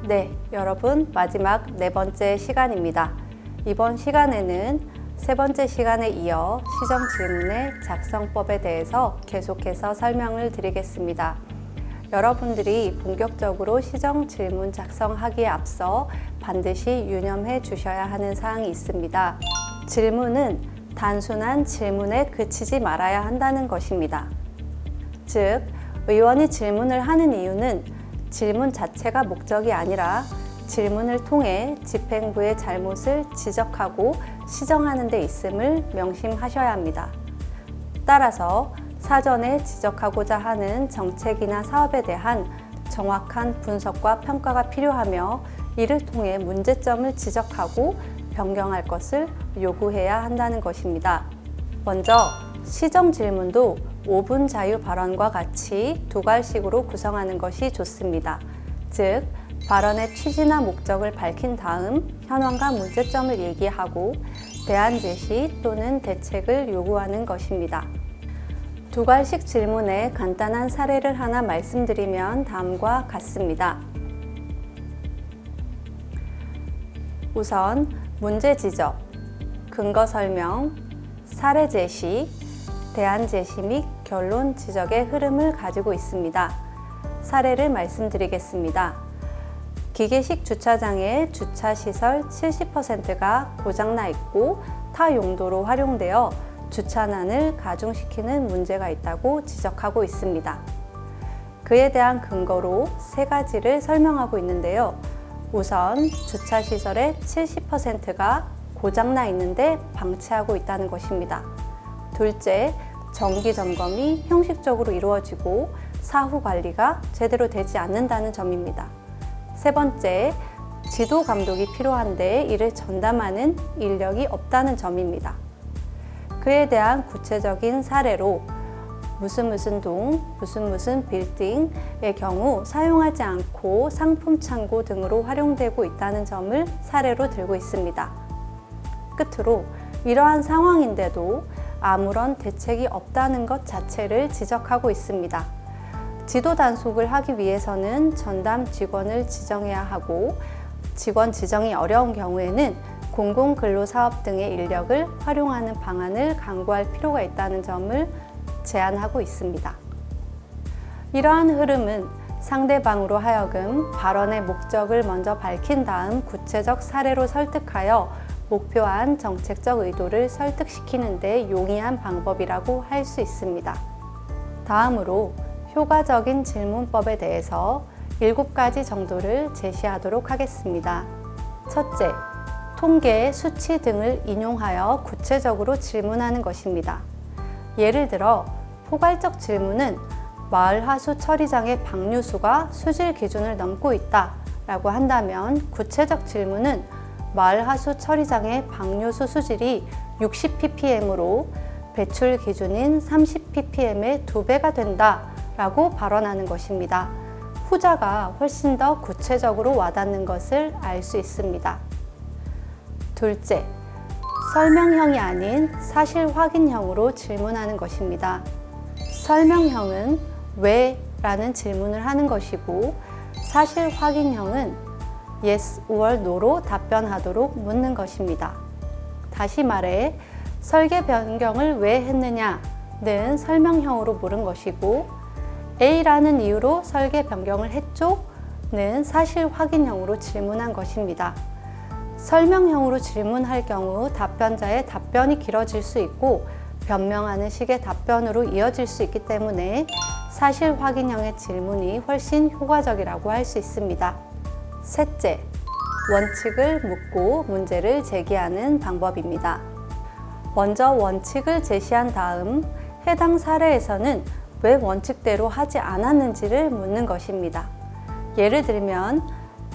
네, 여러분 마지막 네 번째 시간입니다. 이번 시간에는 세 번째 시간에 이어 시정 질문의 작성법에 대해서 계속해서 설명을 드리겠습니다. 여러분들이 본격적으로 시정 질문 작성하기에 앞서 반드시 유념해 주셔야 하는 사항이 있습니다. 질문은 단순한 질문에 그치지 말아야 한다는 것입니다. 즉, 의원이 질문을 하는 이유는 질문 자체가 목적이 아니라 질문을 통해 집행부의 잘못을 지적하고 시정하는 데 있음을 명심하셔야 합니다. 따라서 사전에 지적하고자 하는 정책이나 사업에 대한 정확한 분석과 평가가 필요하며 이를 통해 문제점을 지적하고 변경할 것을 요구해야 한다는 것입니다. 먼저 시정 질문도 5분 자유 발언과 같이 두 갈식으로 구성하는 것이 좋습니다. 즉, 발언의 취지나 목적을 밝힌 다음 현황과 문제점을 얘기하고 대안 제시 또는 대책을 요구하는 것입니다. 두 갈식 질문의 간단한 사례를 하나 말씀드리면 다음과 같습니다. 우선 문제 지적, 근거 설명, 사례 제시, 대안 제시 및 결론 지적의 흐름을 가지고 있습니다. 사례를 말씀드리겠습니다. 기계식 주차장의 주차시설 70%가 고장나 있고 타 용도로 활용되어 주차난을 가중시키는 문제가 있다고 지적하고 있습니다. 그에 대한 근거로 세 가지를 설명하고 있는데요. 우선 주차시설의 70%가 고장나 있는데 방치하고 있다는 것입니다. 둘째, 정기 점검이 형식적으로 이루어지고 사후 관리가 제대로 되지 않는다는 점입니다. 세 번째, 지도 감독이 필요한데 이를 전담하는 인력이 없다는 점입니다. 그에 대한 구체적인 사례로 무슨 동, 무슨 빌딩의 경우 사용하지 않고 상품 창고 등으로 활용되고 있다는 점을 사례로 들고 있습니다. 끝으로 이러한 상황인데도 아무런 대책이 없다는 것 자체를 지적하고 있습니다. 지도 단속을 하기 위해서는 전담 직원을 지정해야 하고 직원 지정이 어려운 경우에는 공공근로사업 등의 인력을 활용하는 방안을 강구할 필요가 있다는 점을 제안하고 있습니다. 이러한 흐름은 상대방으로 하여금 발언의 목적을 먼저 밝힌 다음 구체적 사례로 설득하여 목표한 정책적 의도를 설득시키는 데 용이한 방법이라고 할 수 있습니다. 다음으로 효과적인 질문법에 대해서 7가지 정도를 제시하도록 하겠습니다. 첫째, 통계, 수치 등을 인용하여 구체적으로 질문하는 것입니다. 예를 들어 포괄적 질문은 마을 하수 처리장의 방류수가 수질 기준을 넘고 있다 라고 한다면 구체적 질문은 마을 하수 처리장의 방류수 수질이 60ppm으로 배출 기준인 30ppm의 2배가 된다 라고 발언하는 것입니다. 후자가 훨씬 더 구체적으로 와닿는 것을 알 수 있습니다. 둘째, 설명형이 아닌 사실 확인형으로 질문하는 것입니다. 설명형은 왜? 라는 질문을 하는 것이고 사실 확인형은 yes or no로 답변하도록 묻는 것입니다. 다시 말해 설계 변경을 왜 했느냐는 설명형으로 물은 것이고 A라는 이유로 설계 변경을 했죠?는 사실 확인형으로 질문한 것입니다. 설명형으로 질문할 경우 답변자의 답변이 길어질 수 있고 변명하는 식의 답변으로 이어질 수 있기 때문에 사실 확인형의 질문이 훨씬 효과적이라고 할 수 있습니다. 셋째, 원칙을 묻고 문제를 제기하는 방법입니다. 먼저 원칙을 제시한 다음 해당 사례에서는 왜 원칙대로 하지 않았는지를 묻는 것입니다. 예를 들면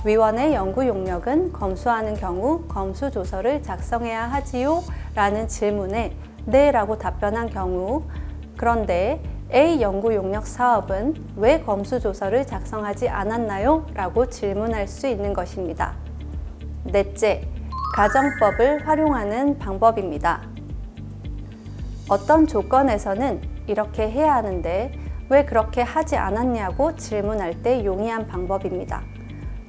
위원의 연구 용역은 검수하는 경우 검수조서를 작성해야 하지요? 라는 질문에 네 라고 답변한 경우 그런데 A 연구 용역 사업은 왜 검수조서를 작성하지 않았나요? 라고 질문할 수 있는 것입니다. 넷째, 가정법을 활용하는 방법입니다. 어떤 조건에서는 이렇게 해야 하는데 왜 그렇게 하지 않았냐고 질문할 때 용이한 방법입니다.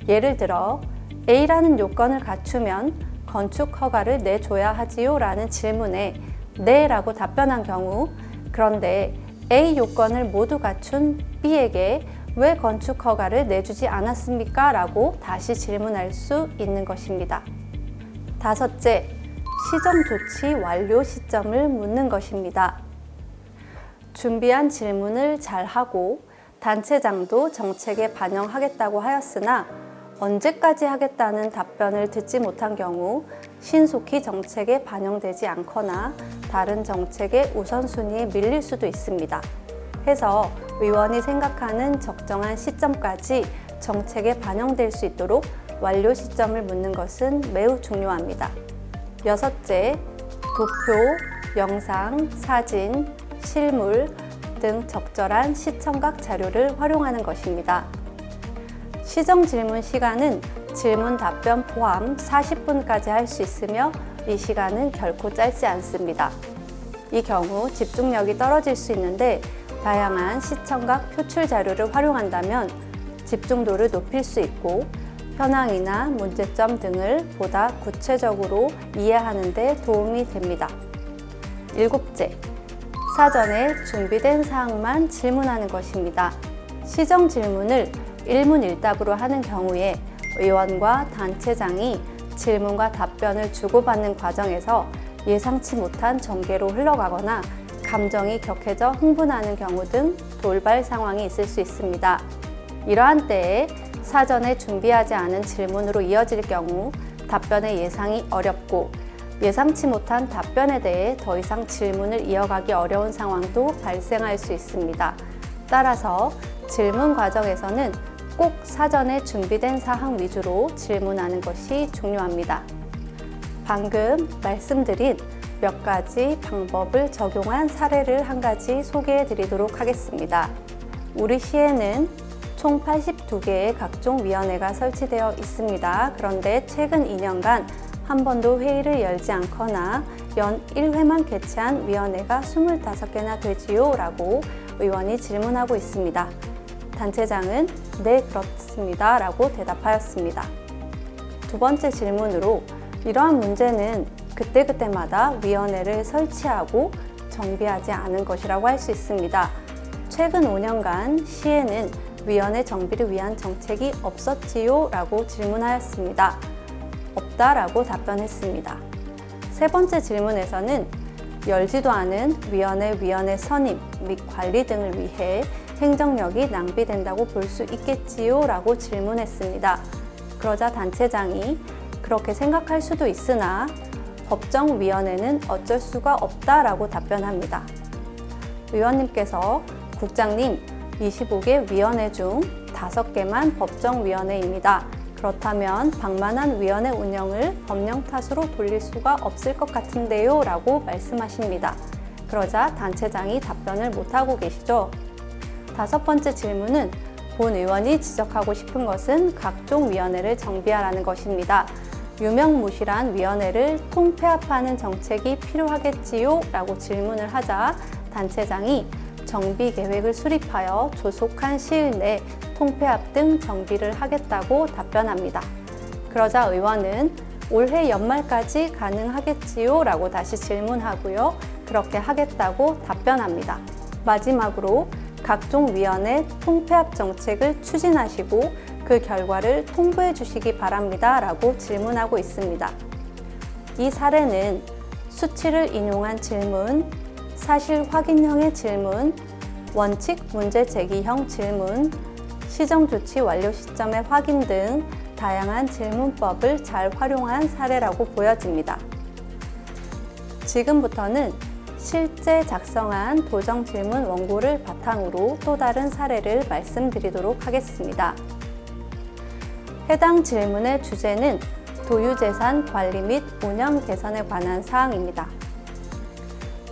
예를 들어 A라는 요건을 갖추면 건축 허가를 내줘야 하지요? 라는 질문에 네 라고 답변한 경우, 그런데 A 요건을 모두 갖춘 B에게 왜 건축 허가를 내주지 않았습니까? 라고 다시 질문할 수 있는 것입니다. 다섯째, 시정 조치 완료 시점을 묻는 것입니다. 준비한 질문을 잘 하고 단체장도 정책에 반영하겠다고 하였으나 언제까지 하겠다는 답변을 듣지 못한 경우 신속히 정책에 반영되지 않거나 다른 정책의 우선순위에 밀릴 수도 있습니다. 해서 의원이 생각하는 적정한 시점까지 정책에 반영될 수 있도록 완료 시점을 묻는 것은 매우 중요합니다. 여섯째, 도표, 영상, 사진, 실물 등 적절한 시청각 자료를 활용하는 것입니다. 시정 질문 시간은 질문 답변 포함 40분까지 할 수 있으며 이 시간은 결코 짧지 않습니다. 이 경우 집중력이 떨어질 수 있는데 다양한 시청각 표출 자료를 활용한다면 집중도를 높일 수 있고 현황이나 문제점 등을 보다 구체적으로 이해하는 데 도움이 됩니다. 일곱째, 사전에 준비된 사항만 질문하는 것입니다. 시정 질문을 일문일답으로 하는 경우에 의원과 단체장이 질문과 답변을 주고받는 과정에서 예상치 못한 전개로 흘러가거나 감정이 격해져 흥분하는 경우 등 돌발 상황이 있을 수 있습니다. 이러한 때에 사전에 준비하지 않은 질문으로 이어질 경우 답변의 예상이 어렵고 예상치 못한 답변에 대해 더 이상 질문을 이어가기 어려운 상황도 발생할 수 있습니다. 따라서 질문 과정에서는 꼭 사전에 준비된 사항 위주로 질문하는 것이 중요합니다. 방금 말씀드린 몇 가지 방법을 적용한 사례를 한 가지 소개해 드리도록 하겠습니다. 우리 시에는 총 82개의 각종 위원회가 설치되어 있습니다. 그런데 최근 2년간 한 번도 회의를 열지 않거나 연 1회만 개최한 위원회가 25개나 되지요? 라고 의원이 질문하고 있습니다. 단체장은 네, 그렇습니다. 라고 대답하였습니다. 두 번째 질문으로 이러한 문제는 그때그때마다 위원회를 설치하고 정비하지 않은 것이라고 할 수 있습니다. 최근 5년간 시에는 위원회 정비를 위한 정책이 없었지요? 라고 질문하였습니다. 없다라고 답변했습니다. 세 번째 질문에서는 열지도 않은 위원회 선임 및 관리 등을 위해 행정력이 낭비된다고 볼 수 있겠지요? 라고 질문했습니다. 그러자 단체장이 그렇게 생각할 수도 있으나 법정위원회는 어쩔 수가 없다라고 답변합니다. 의원님께서 국장님, 25개 위원회 중 5개만 법정위원회입니다. 그렇다면 방만한 위원회 운영을 법령 탓으로 돌릴 수가 없을 것 같은데요? 라고 말씀하십니다. 그러자 단체장이 답변을 못하고 계시죠. 다섯 번째 질문은 본 의원이 지적하고 싶은 것은 각종 위원회를 정비하라는 것입니다. 유명무실한 위원회를 통폐합하는 정책이 필요하겠지요? 라고 질문을 하자 단체장이 정비 계획을 수립하여 조속한 시일 내 통폐합 등 정비를 하겠다고 답변합니다. 그러자 의원은 올해 연말까지 가능하겠지요? 라고 다시 질문하고요. 그렇게 하겠다고 답변합니다. 마지막으로 각종 위원회 통폐합 정책을 추진하시고 그 결과를 통보해 주시기 바랍니다. 라고 질문하고 있습니다. 이 사례는 수치를 인용한 질문, 사실 확인형의 질문, 원칙 문제 제기형 질문, 시정 조치 완료 시점의 확인 등 다양한 질문법을 잘 활용한 사례라고 보여집니다. 지금부터는 실제 작성한 도정 질문 원고를 바탕으로 또 다른 사례를 말씀드리도록 하겠습니다. 해당 질문의 주제는 도유재산 관리 및 운영 개선에 관한 사항입니다.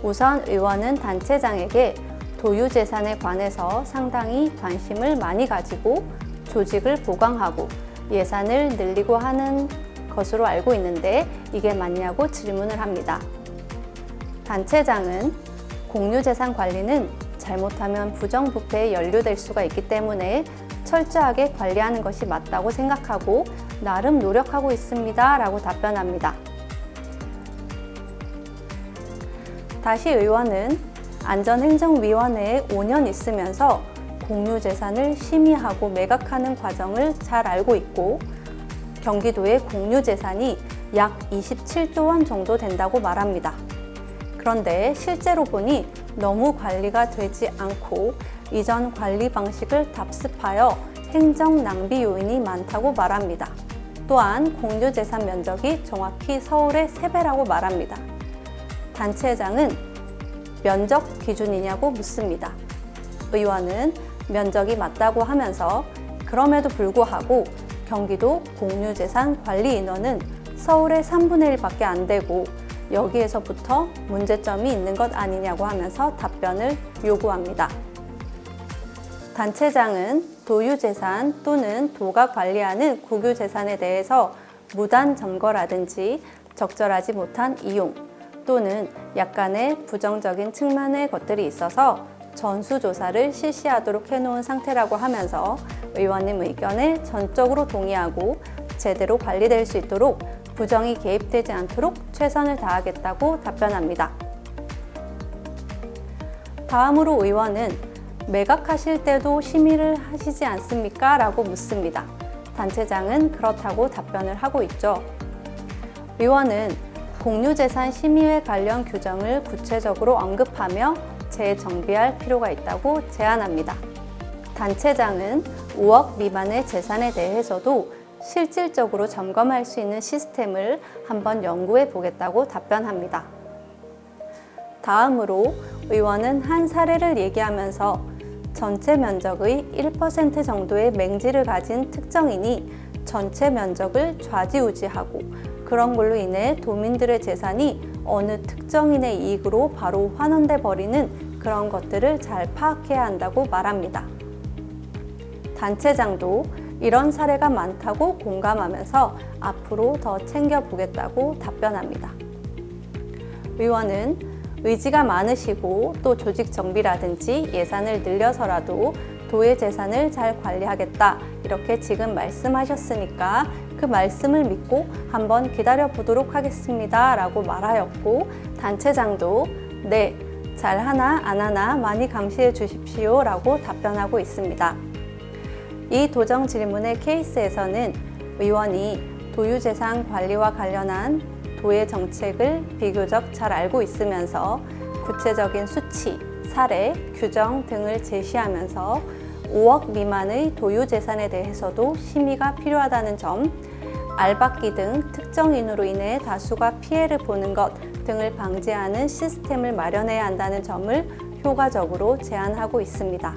우선 의원은 단체장에게 도유재산에 관해서 상당히 관심을 많이 가지고 조직을 보강하고 예산을 늘리고 하는 것으로 알고 있는데 이게 맞냐고 질문을 합니다. 단체장은 공유재산 관리는 잘못하면 부정부패에 연루될 수가 있기 때문에 철저하게 관리하는 것이 맞다고 생각하고 나름 노력하고 있습니다. 라고 답변합니다. 다시 의원은 안전행정위원회에 5년 있으면서 공유재산을 심의하고 매각하는 과정을 잘 알고 있고 경기도의 공유재산이 약 27조 원 정도 된다고 말합니다. 그런데 실제로 보니 너무 관리가 되지 않고 이전 관리 방식을 답습하여 행정 낭비 요인이 많다고 말합니다. 또한 공유재산 면적이 정확히 서울의 3배라고 말합니다. 단체장은 면적 기준이냐고 묻습니다. 의원은 면적이 맞다고 하면서 그럼에도 불구하고 경기도 공유재산 관리 인원은 서울의 3분의 1밖에 안 되고 여기에서부터 문제점이 있는 것 아니냐고 하면서 답변을 요구합니다. 단체장은 도유재산 또는 도가 관리하는 국유재산에 대해서 무단 점거라든지 적절하지 못한 이용 또는 약간의 부정적인 측면의 것들이 있어서 전수조사를 실시하도록 해놓은 상태라고 하면서 의원님 의견에 전적으로 동의하고 제대로 관리될 수 있도록 부정이 개입되지 않도록 최선을 다하겠다고 답변합니다. 다음으로 의원은 매각하실 때도 심의를 하시지 않습니까? 라고 묻습니다. 단체장은 그렇다고 답변을 하고 있죠. 의원은 공유재산 심의회 관련 규정을 구체적으로 언급하며 재정비할 필요가 있다고 제안합니다. 단체장은 5억 미만의 재산에 대해서도 실질적으로 점검할 수 있는 시스템을 한번 연구해 보겠다고 답변합니다. 다음으로 의원은 한 사례를 얘기하면서 전체 면적의 1% 정도의 맹지를 가진 특정인이 전체 면적을 좌지우지하고 그런 걸로 인해 도민들의 재산이 어느 특정인의 이익으로 바로 환원돼 버리는 그런 것들을 잘 파악해야 한다고 말합니다. 단체장도 이런 사례가 많다고 공감하면서 앞으로 더 챙겨보겠다고 답변합니다. 의원은 의지가 많으시고 또 조직 정비라든지 예산을 늘려서라도 도의 재산을 잘 관리하겠다 이렇게 지금 말씀하셨으니까 그 말씀을 믿고 한번 기다려 보도록 하겠습니다 라고 말하였고 단체장도 네, 잘하나 안 하나 많이 감시해 주십시오 라고 답변하고 있습니다. 이 도정 질문의 케이스에서는 의원이 도유재산 관리와 관련한 도의 정책을 비교적 잘 알고 있으면서 구체적인 수치, 사례, 규정 등을 제시하면서 5억 미만의 도유재산에 대해서도 심의가 필요하다는 점, 알박기 등 특정인으로 인해 다수가 피해를 보는 것 등을 방지하는 시스템을 마련해야 한다는 점을 효과적으로 제안하고 있습니다.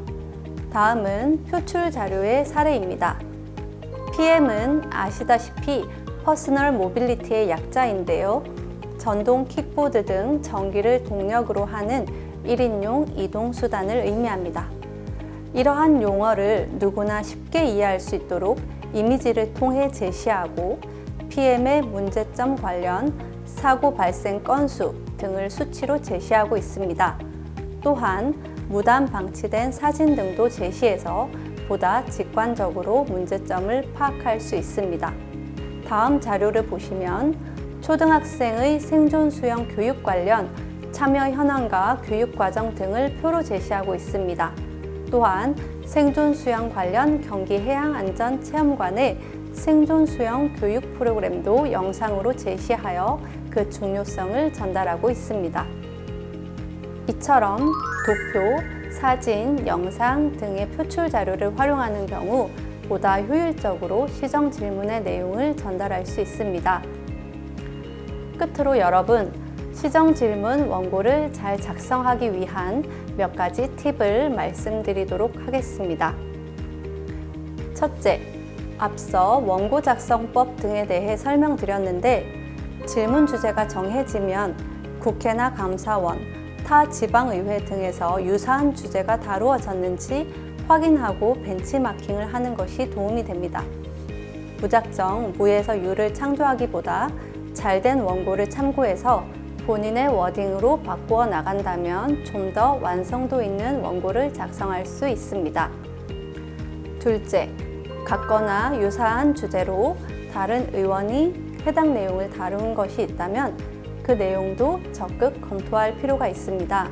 다음은 표출 자료의 사례입니다. PM은 아시다시피 퍼스널 모빌리티의 약자인데요. 전동 킥보드 등 전기를 동력으로 하는 1인용 이동수단을 의미합니다. 이러한 용어를 누구나 쉽게 이해할 수 있도록 이미지를 통해 제시하고 PM의 문제점 관련 사고 발생 건수 등을 수치로 제시하고 있습니다. 또한 무단 방치된 사진 등도 제시해서 보다 직관적으로 문제점을 파악할 수 있습니다. 다음 자료를 보시면 초등학생의 생존 수영 교육 관련 참여 현황과 교육 과정 등을 표로 제시하고 있습니다. 또한 생존 수영 관련 경기 해양안전체험관의 생존 수영 교육 프로그램도 영상으로 제시하여 그 중요성을 전달하고 있습니다. 이처럼 도표, 사진, 영상 등의 표출 자료를 활용하는 경우 보다 효율적으로 시정 질문의 내용을 전달할 수 있습니다. 끝으로 여러분, 시정 질문 원고를 잘 작성하기 위한 몇 가지 팁을 말씀드리도록 하겠습니다. 첫째, 앞서 원고 작성법 등에 대해 설명드렸는데 질문 주제가 정해지면 국회나 감사원, 타 지방의회 등에서 유사한 주제가 다루어졌는지 확인하고 벤치마킹을 하는 것이 도움이 됩니다. 무작정 무에서 유를 창조하기보다 잘된 원고를 참고해서 본인의 워딩으로 바꾸어 나간다면 좀 더 완성도 있는 원고를 작성할 수 있습니다. 둘째, 같거나 유사한 주제로 다른 의원이 해당 내용을 다룬 것이 있다면 그 내용도 적극 검토할 필요가 있습니다.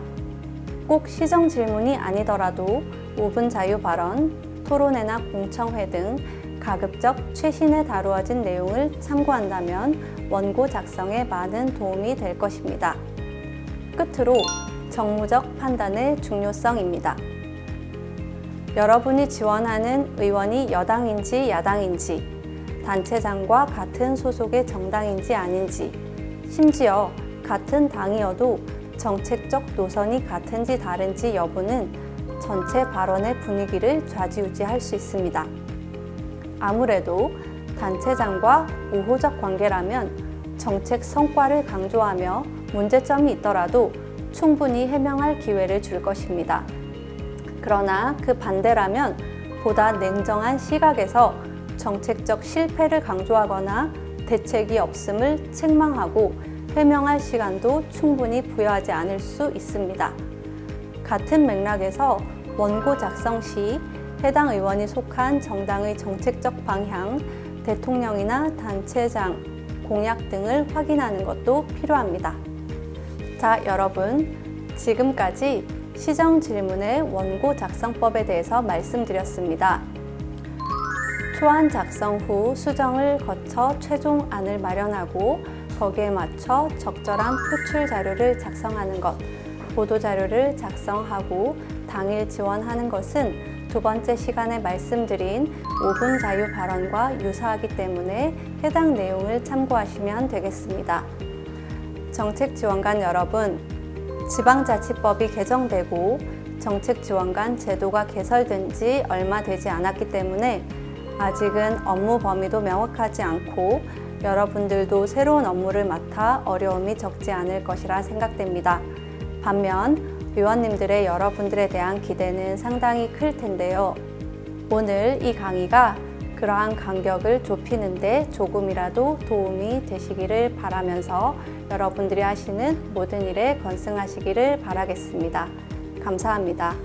꼭 시정 질문이 아니더라도 5분 자유 발언, 토론회나 공청회 등 가급적 최신에 다루어진 내용을 참고한다면 원고 작성에 많은 도움이 될 것입니다. 끝으로 정무적 판단의 중요성입니다. 여러분이 지원하는 의원이 여당인지 야당인지, 단체장과 같은 소속의 정당인지 아닌지, 심지어 같은 당이어도 정책적 노선이 같은지 다른지 여부는 전체 발언의 분위기를 좌지우지할 수 있습니다. 아무래도 단체장과 우호적 관계라면 정책 성과를 강조하며 문제점이 있더라도 충분히 해명할 기회를 줄 것입니다. 그러나 그 반대라면 보다 냉정한 시각에서 정책적 실패를 강조하거나 대책이 없음을 책망하고 해명할 시간도 충분히 부여하지 않을 수 있습니다. 같은 맥락에서 원고 작성 시 해당 의원이 속한 정당의 정책적 방향, 대통령이나 단체장, 공약 등을 확인하는 것도 필요합니다. 자, 여러분, 지금까지 시정 질문의 원고 작성법에 대해서 말씀드렸습니다. 초안 작성 후 수정을 거쳐 최종안을 마련하고 거기에 맞춰 적절한 표출 자료를 작성하는 것, 보도 자료를 작성하고 당일 지원하는 것은 두 번째 시간에 말씀드린 5분 자유 발언과 유사하기 때문에 해당 내용을 참고하시면 되겠습니다. 정책지원관 여러분, 지방자치법이 개정되고 정책지원관 제도가 개설된 지 얼마 되지 않았기 때문에 아직은 업무 범위도 명확하지 않고 여러분들도 새로운 업무를 맡아 어려움이 적지 않을 것이라 생각됩니다. 반면 의원님들의 여러분들에 대한 기대는 상당히 클 텐데요. 오늘 이 강의가 그러한 간격을 좁히는데 조금이라도 도움이 되시기를 바라면서 여러분들이 하시는 모든 일에 건승하시기를 바라겠습니다. 감사합니다.